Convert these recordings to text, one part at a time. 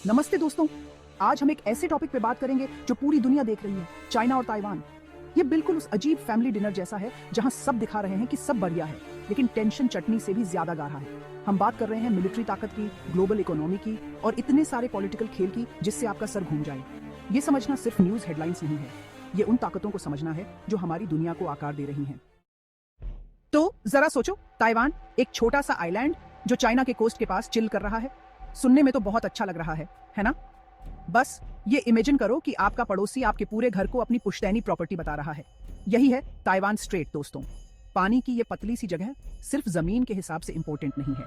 नमस्ते दोस्तों। आज हम एक ऐसे टॉपिक पे बात करेंगे जो पूरी दुनिया देख रही है, चाइना और ताइवान। ये बिल्कुल उस अजीब फैमिली डिनर जैसा है जहां सब दिखा रहे हैं कि सब बढ़िया है, लेकिन टेंशन चटनी से भी ज्यादा गाढ़ा है। हम बात कर रहे हैं मिलिट्री ताकत की, ग्लोबल इकोनॉमी की और इतने सारे पॉलिटिकल खेल की जिससे आपका सर घूम जाए। ये समझना सिर्फ न्यूज हेडलाइंस नहीं है, ये उन ताकतों को समझना है जो हमारी दुनिया को आकार दे रही हैं। तो जरा सोचो, ताइवान एक छोटा सा आइलैंड जो चाइना के कोस्ट के पास चिल कर रहा है। सुनने में तो बहुत अच्छा लग रहा है ना? बस ये इमेजिन करो कि आपका पड़ोसी आपके पूरे घर को अपनी पुश्तैनी प्रॉपर्टी बता रहा है। यही है ताइवान स्ट्रेट दोस्तों। पानी की ये पतली सी जगह सिर्फ जमीन के हिसाब से इंपॉर्टेंट नहीं है,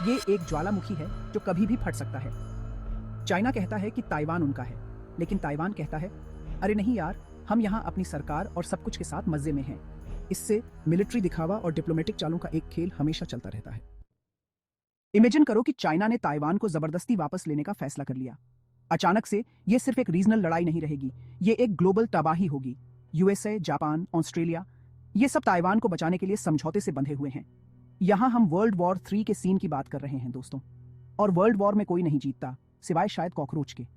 ये एक ज्वालामुखी है जो कभी भी फट सकता है। चाइना कहता है कि ताइवान उनका है, लेकिन ताइवान कहता है अरे नहीं यार, हम यहाँ अपनी सरकार और सब कुछ के साथ मजे में हैं। इससे मिलिट्री दिखावा और डिप्लोमेटिक चालों का एक खेल हमेशा चलता रहता है। इमेजिन करो कि चाइना ने ताइवान को जबरदस्ती वापस लेने का फैसला कर लिया। अचानक से ये सिर्फ एक रीजनल लड़ाई नहीं रहेगी, ये एक ग्लोबल तबाही होगी। यूएसए, जापान, ऑस्ट्रेलिया, ये सब ताइवान को बचाने के लिए समझौते से बंधे हुए हैं। यहाँ हम वर्ल्ड वॉर 3 के सीन की बात कर रहे हैं दोस्तों। और वर्ल्ड वॉर में कोई नहीं जीतता, सिवाय शायद कॉकरोच के।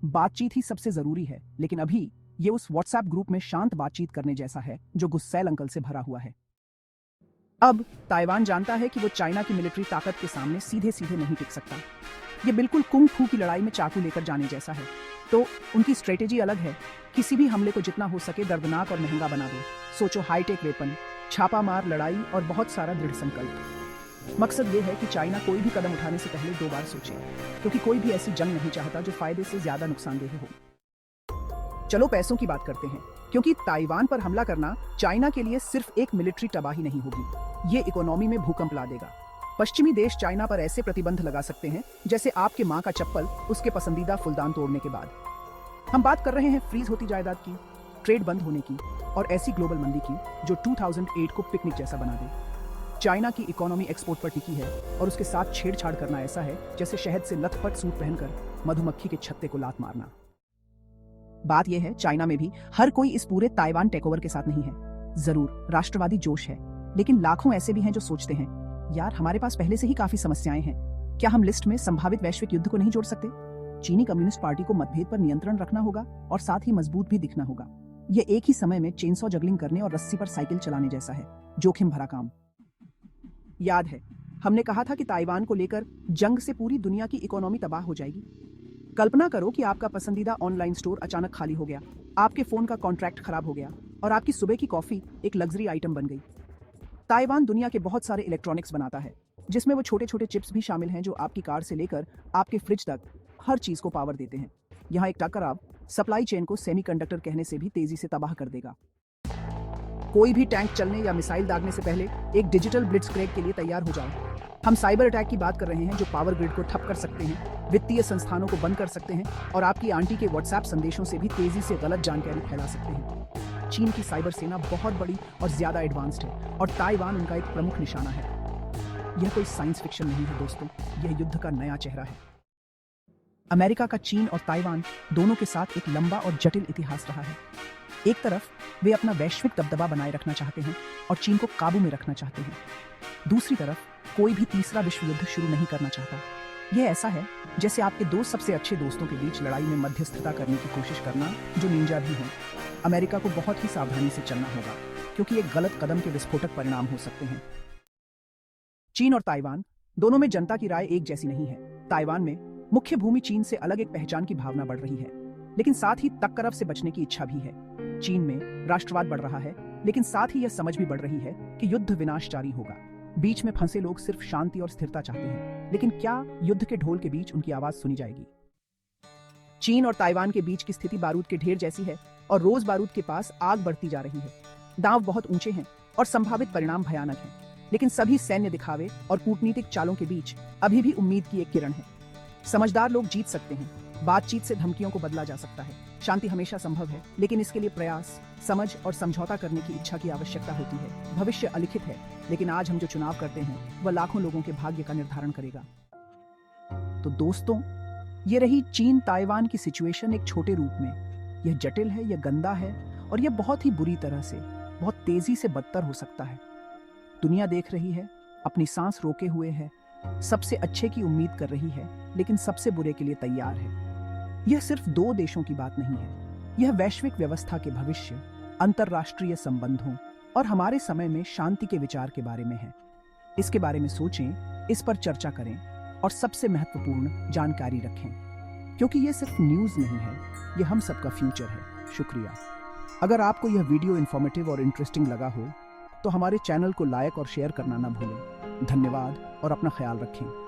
बातचीत ही सबसे जरूरी है, लेकिन अभी ये उस व्हाट्सएप ग्रुप में शांत बातचीत करने जैसा है जो गुस्सैल अंकल से भरा हुआ है। अब ताइवान जानता है कि वो चाइना की मिलिट्री ताकत के सामने सीधे सीधे नहीं टिक सकता। ये बिल्कुल कुंग फू की लड़ाई में चाकू लेकर जाने जैसा है। तो उनकी स्ट्रेटेजी अलग है, किसी भी हमले को जितना हो सके दर्दनाक और महंगा बना दो। सोचो, हाईटेक वेपन, छापा मार लड़ाई और बहुत सारा दृढ़ संकल्प। मकसद ये है कि चाइना कोई भी कदम उठाने से पहले 2 बार सोचे, क्योंकि कोई भी ऐसी जंग नहीं चाहता जो फायदे से ज्यादा नुकसानदेह हो। चलो पैसों की बात करते हैं, क्योंकि ताइवान पर हमला करना चाइना के लिए सिर्फ एक मिलिट्री तबाही नहीं होगी, ये इकोनॉमी में भूकंप ला देगा। पश्चिमी देश चाइना पर ऐसे प्रतिबंध लगा सकते हैं जैसे आपके माँ का चप्पल उसके पसंदीदा फुलदान तोड़ने के बाद। हम बात कर रहे हैं फ्रीज होती जायदाद की, ट्रेड बंद होने की और ऐसी ग्लोबल मंदी की जो 2008 को पिकनिक जैसा बना दे। चाइना की इकोनॉमी एक्सपोर्ट पर टिकी है और उसके साथ छेड़छाड़ करना ऐसा है जैसे शहद से लथपथ सूट पहनकर मधुमक्खी के छत्ते को लात मारना। बात यह है, चाइना में भी हर कोई इस पूरे ताइवान टेकओवर के साथ नहीं है। जरूर राष्ट्रवादी जोश है, लेकिन लाखों ऐसे भी हैं जो सोचते हैं यार हमारे पास पहले से ही काफी समस्याएं हैं, क्या हम लिस्ट में संभावित वैश्विक युद्ध को नहीं जोड़ सकते? चीनी कम्युनिस्ट पार्टी को मतभेद पर नियंत्रण रखना होगा और साथ ही मजबूत भी दिखना होगा। ये एक ही समय में चेनसॉ जगलिंग करने और रस्सी पर साइकिल चलाने जैसा है, जोखिम भरा काम। याद है हमने कहा था कि ताइवान को लेकर जंग से पूरी दुनिया की इकोनॉमी तबाह हो जाएगी। कल्पना करो कि आपका पसंदीदा ऑनलाइन स्टोर अचानक खाली हो गया, आपके फोन का कॉन्ट्रैक्ट खराब हो गया और आपकी सुबह की कॉफी एक लग्जरी आइटम बन गई। ताइवान दुनिया के बहुत सारे इलेक्ट्रॉनिक्स बनाता है, जिसमें वो छोटे छोटे चिप्स भी शामिल हैं जो आपकी कार से लेकर आपके फ्रिज तक हर चीज को पावर देते हैं। यहाँ एक टकराव सप्लाई चेन को सेमीकंडक्टर कहने से भी तेजी से तबाह कर देगा। कोई भी टैंक चलने या मिसाइल दागने से पहले एक डिजिटल ब्लिट्जक्रेग के लिए तैयार हो जाओ। हम साइबर अटैक की बात कर रहे हैं जो पावर ग्रिड को ठप कर सकते हैं, वित्तीय संस्थानों को बंद कर सकते हैं और आपकी आंटी के व्हाट्सएप संदेशों से भी तेजी से गलत जानकारी फैला सकते हैं। चीन की साइबर सेना बहुत बड़ी और ज्यादा एडवांस्ड है और ताइवान उनका एक प्रमुख निशाना है। यह कोई साइंस फिक्शन नहीं है दोस्तों, यह युद्ध का नया चेहरा है। अमेरिका का चीन और ताइवान दोनों के साथ एक लंबा और जटिल इतिहास रहा है। एक तरफ वे अपना वैश्विक दबदबा बनाए रखना चाहते हैं और चीन को काबू में रखना चाहते हैं, दूसरी तरफ कोई भी तीसरा विश्व युद्ध शुरू नहीं करना चाहता। यह ऐसा है जैसे आपके 2 सबसे अच्छे दोस्तों के बीच लड़ाई में मध्यस्थता करने की कोशिश करना जो निंजा भी हों। अमेरिका को बहुत ही सावधानी से चलना होगा, क्योंकि एक गलत कदम के विस्फोटक परिणाम हो सकते हैं। चीन और ताइवान दोनों में जनता की राय एक जैसी नहीं है। ताइवान में मुख्य भूमि चीन से अलग एक पहचान की भावना बढ़ रही है, लेकिन साथ ही टक्कर से बचने की इच्छा भी है। चीन में राष्ट्रवाद बढ़ रहा है, लेकिन साथ ही यह समझ भी बढ़ रही है कि युद्ध विनाशकारी होगा। बीच में फंसे लोग सिर्फ शांति और स्थिरता चाहते हैं, लेकिन क्या युद्ध के ढोल के बीच उनकी आवाज सुनी जाएगी? चीन और ताइवान के बीच की स्थिति बारूद के ढेर जैसी है और रोज बारूद के पास आग बढ़ती जा रही है। दांव बहुत ऊंचे हैं और संभावित परिणाम भयानक हैं, लेकिन सभी सैन्य दिखावे और कूटनीतिक चालों के बीच अभी भी उम्मीद की एक किरण है। समझदार लोग जीत सकते हैं, बातचीत से धमकियों को बदला जा सकता है। शांति हमेशा संभव है, लेकिन इसके लिए प्रयास, समझ और समझौता करने की इच्छा की आवश्यकता होती है। भविष्य अलिखित है, लेकिन आज हम जो चुनाव करते हैं वह लाखों लोगों के भाग्य का निर्धारण करेगा। तो दोस्तों, ये रही चीन ताइवान की सिचुएशन एक छोटे रूप में। यह जटिल है, यह गंदा है और यह बहुत ही बुरी तरह से, बहुत तेजी से बदतर हो सकता है। दुनिया देख रही है, अपनी सांस रोके हुए है, सबसे अच्छे की उम्मीद कर रही है, लेकिन सबसे बुरे के लिए तैयार है। यह सिर्फ दो देशों की बात नहीं है, यह वैश्विक व्यवस्था के भविष्य, अंतर्राष्ट्रीय संबंधों और हमारे समय में शांति के विचार के बारे में है। इसके बारे में सोचें, इस पर चर्चा करें और सबसे महत्वपूर्ण जानकारी रखें, क्योंकि यह सिर्फ न्यूज़ नहीं है, यह हम सबका फ्यूचर है। शुक्रिया। अगर आपको यह वीडियो इन्फॉर्मेटिव और इंटरेस्टिंग लगा हो तो हमारे चैनल को लाइक और शेयर करना ना भूलें। धन्यवाद और अपना ख्याल रखें।